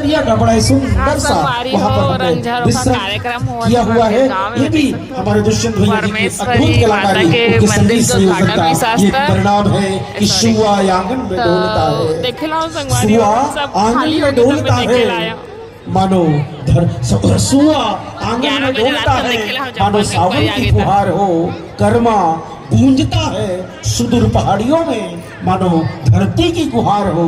दिया का बड़ा सुंदर सा वहाँ पर कार्यक्रम किया हुआ है। ये भी हमारे दुष्यंत भैया जी की अद्भुत कलाकारी उनके संगीत संयोजन का ये परिणाम है कि सुआ आंगन में डोलता है, सुआ आंगन में डोलता है, मानो सुआ आंगन में डोलता है, मानो सावन की फुहार हो, कर्मा गूंजता है सुदूर पहाड़ियों में, मानो धरती की गुहार हो।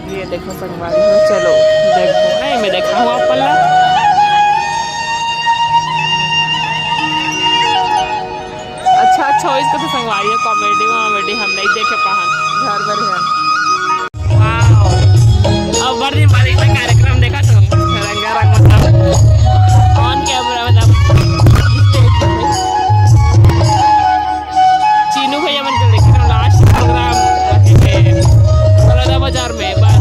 ये देखो संगवारी हो, चलो देखो नहीं मैं देखा हुआ पल्ला। अच्छा इसको तो संगवारी है, कॉमेडी हम नहीं देखे पहाड़ घर भर है। वाह, अब बड़ी बारी में कार्यक्रम देखा तो रंगारंग मतलब ऑन कैमरा मतलब चीनू भैया मन के देखे लास्ट प्रोग्राम बड़ौदा बाजार में बस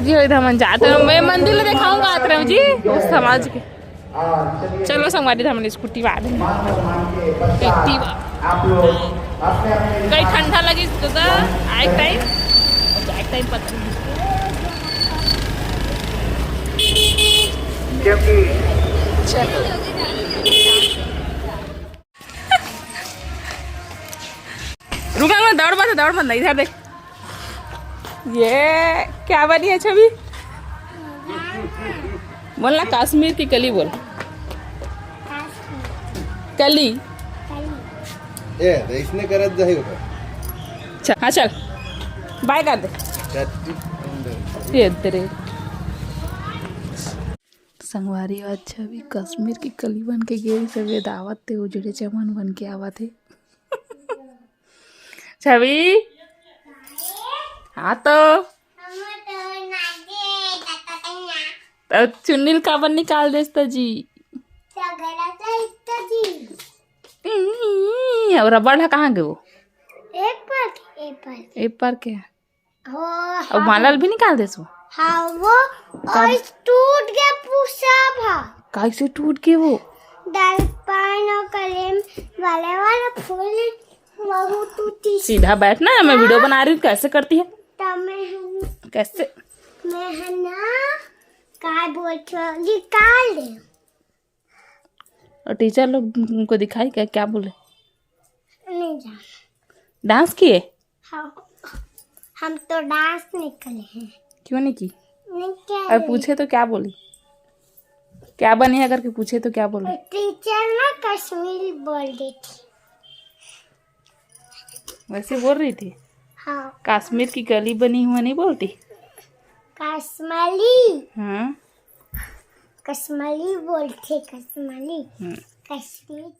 जी इधर हम जाते हैं, मैं मंदिर दिखाऊंगा आतरम जी उस समाज के। चलो संगवारी हमने स्कूटी वाले कहीं ठंडा लगी तो एक टाइम पता नहीं चलो रुका दौड़ मत इधर देख, ये क्या बनी है छवि? बोलना कश्मीर की कली बोल, कली इसने करत जाही होता। चल हाँ चल बाय कर दे ये तेरे संगवारी। अच्छा भी कश्मीर की कली बन के गेरी से दावत थे उजड़े चमन बन के आवा थे। छवि हाँ तो चुन्नील काबर निकाल देता जी और रबड़ है कहाँ गए वो? एक पर के और मालाल भी निकाल दे सो। हाँ वो और टूट गया पूरा। काहे से टूट गए वो? दर्पण और कलम वाला फूल वो टूटी। सीधा बैठना, मैं वीडियो बना रही हूँ, कैसे करती है? कैसे मैं है ना काय बोलते निकाल दे। और टीचर लोग उनको दिखाई क्या बोले? नहीं जान डांस किए? हाँ हम तो डांस निकले हैं। क्यों नहीं की? नहीं क्या और पूछे तो क्या बोली? क्या बनी है करके पूछे तो क्या बोले? टीचर ना कश्मीरी बोल रही थी। वैसे बोल रही थी? हाँ कश्मीर की गली बनी हुआ नहीं बोलती? कश्मीरी हाँ कश्मीरी बोलते कश्मीरी कश्मीर